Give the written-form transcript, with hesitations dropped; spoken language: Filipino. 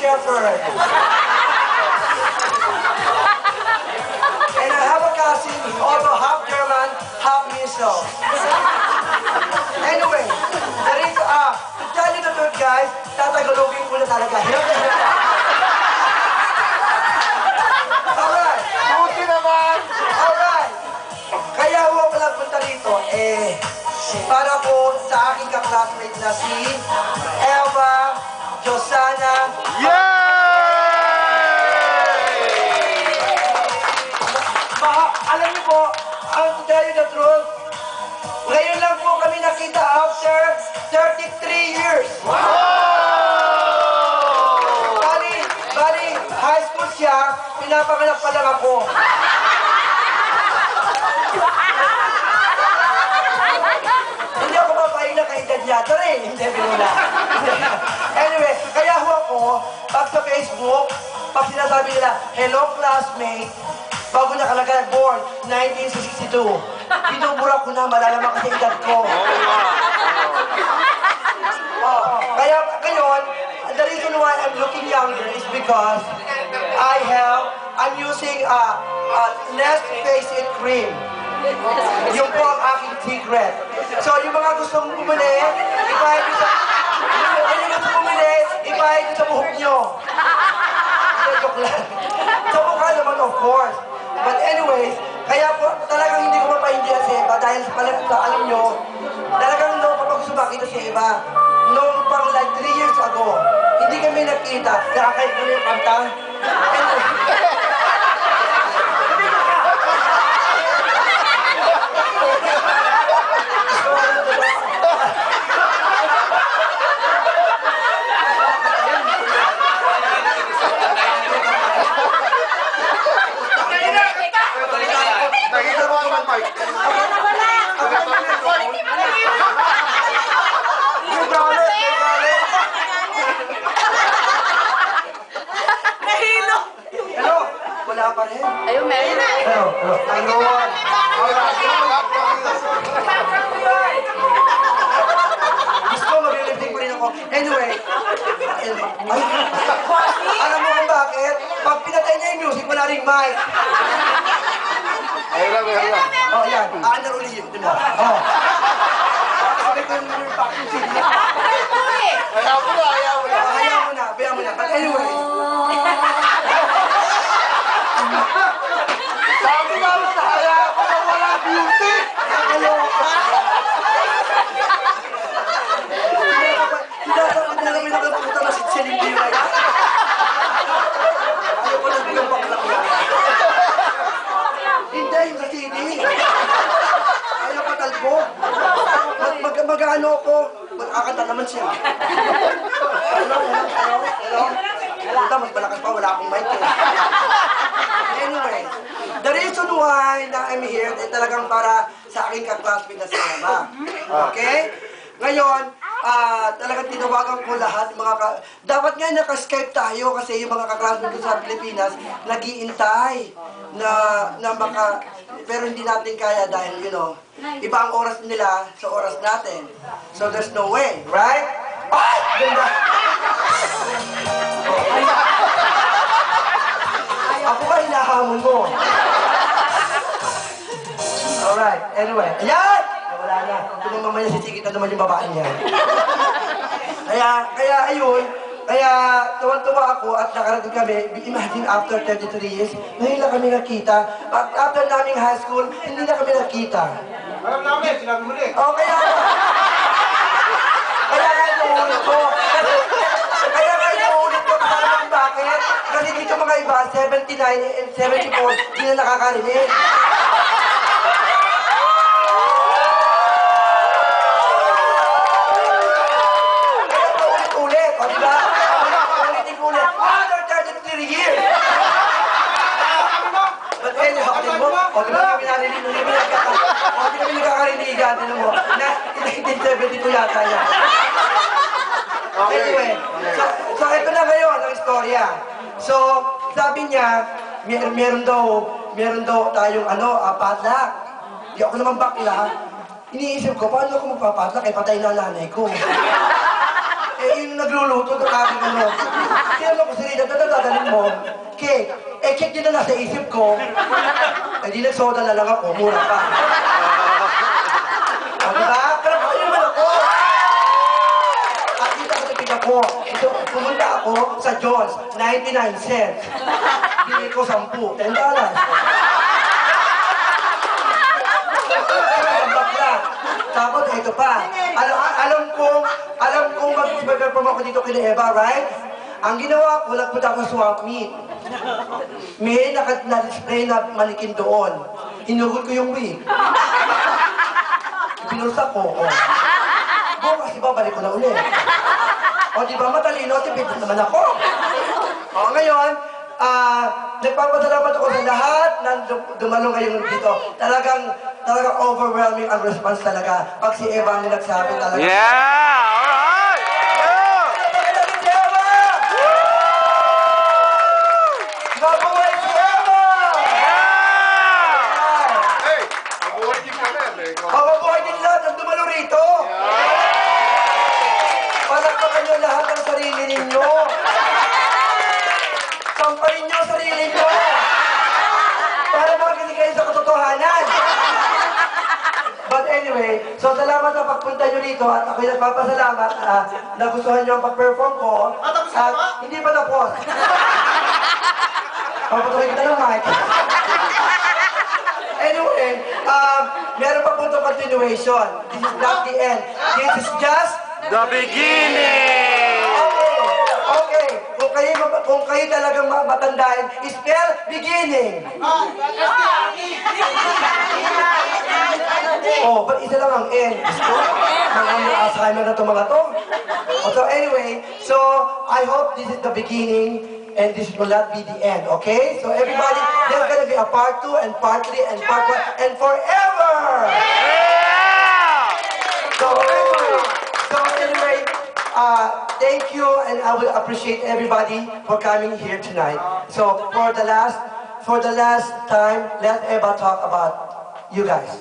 shepherd. And I have a cousin who's also half German, half Missile. Anyway, there is, to tell you the truth, guys, tatagalogin ko na talaga. Alright. Buti naman! Alright. Kaya huwag ko lang punta rito, para po sa aking kaklasmate na si Eva Josana. Alam niyo po, to tell you the truth, ngayon lang po kami nakita after 33 years. Bali, high school siya, pinapanganak pa lang ako. Hindi ako mapahin na kaedad niya. Rin, hindi, binula. Anyway, kaya ho ako, pag sa Facebook, pag sinasabi nila, hello classmate, bago nakalagay born, 1962. Binubura ko na, malalaman kasi edad ko. Kaya ngayon, the reason why I'm looking younger is because I'm using less face it cream. Yung po ang aking secret. So, yung mga gustong bumili, ibayad nyo sa buhok nyo. Joke lang. Sa mukha naman, of course. But anyways, kaya po talagang hindi ko mapahindihan sa iba dahil alam nyo, talagang no kapag gusto makita sa iba, noong pang like 3 years ago, hindi kami nakita, nakakait kami yung kanta. Wala pa rin. Ayun, meron na. Ayun. Gusto, magliliping ko rin ako. Anyway. Alam mo kung bakit? Pag pinatay niya yung music, wala ring mic. Ayun lang. Oh, yan. Aandar uli yun. Diba? Oh. Sabi ko yung vacuum signal. Ayaw mo na. Bayan mo na. But anyway. Sabi nga mo na, ayaw ko na walang beauty! Hindi na kami nakapunta na si Celine Dion. Ayaw ko lang yung baklang yan. Hindi, yung sa CD. Ayaw pa talbo. Mag-ano ko, mag-akanta naman siya. Hello? Mas malakas pa, wala akong mic eh. Anyway, the reason why na I'm here ay talagang para sa aking ka-classmate na si Eva. Okay? Ngayon, talagang tinawagan ko lahat dapat nga naka-Skype tayo kasi yung mga ka-classmate ko sa Pilipinas nag-iintay pero hindi natin kaya dahil, iba ang oras nila sa oras natin. So there's no way, right? Ay! Ganda! Ako ba hinahamon mo? Alright, anyway. Ayan! Wala na. Kung mamaya sisigit na naman yung babae niya. Kaya ayun. Kaya tuwan-tuwa ako at nakarating kami. Imagine after 33 years, ngayon lang kami nakita. After naming high school, hindi na kami nakita. Alam namin, sinabi mo din. Oh, kaya inuulit ko. Kaya inuulit ko kung bakit. Kasi dito mga iba, 79 and 74, hindi na nakakarinig. Kaya ulit-ulit, o diba? Ulit-ulit. After 33 years. But anyhow, o diba kami narinig, hindi kami nagkakarinigan, tinan mo, na 1972 yata yan. Anyway, so ito na ngayon ang istorya. So, sabi niya, meron daw tayong padlock. Di ako naman bakla. Iniisip ko, paano ako magpapadlock? Patay na nanay ko. Yung nagluluto ng aking ano. Tinanong ko si Rina, dadalhin mo? Cake. Eh, cake din na nasa isip ko. Eh, di nagsoda na lang ako, mura pa. O, diba? Pero kaya naman ako. At dito ako nagpig ako. So, pumunta ako sa John's, 99 cents. Bili ko 10, $10. Tapos ito pa. Alam kong mag-perform ako dito kina Eva, right? Ang ginawa ko, nagpunta ako sa swamp meet. May na-display na manikin doon. Hinugod ko yung wig. Binulsa ko, oh. Bukas, diba, balik ko na ulit. O, diba, matalino, tipid naman ako. O, ngayon, nagpapasalamat ako sa lahat na dumalo ngayon dito. Talagang overwhelming ang response talaga. Pag si Eva ang nagsabi talaga. Yeah! Alright! Yeah! Si Eva! Mabuhay si Eva! Yeah! Hey, mabuhay din ka rin. Mabuhay din lahat ang dumalo rito. Palakpakan nyo lahat ang sarili ninyo. Samparin nyo ang sarili nyo. Para makakita kayo sa katotohanan. But anyway, so salamat sa pagpunta nyo dito at ako'y nagpapasalamat na gustuhan nyo ang pag-perform ko. At hindi pa tapos. Papatuloy kita ng mic. Anyway, meron pa po itong continuation. This is not the end. This is just The beginning! Okay. Kung kayo talagang matandaan, spell beginning. Oh, but isa lang ang N. Mga Alzheimer na itong mga to. So anyway, so I hope this is the beginning and this will not be the end, okay? So everybody, there's gonna be a part 2 and part 3 and part 1 and forever! Yeah! So anyway, thank you, and I will appreciate everybody for coming here tonight. So for the last time, let Eva talk about you guys.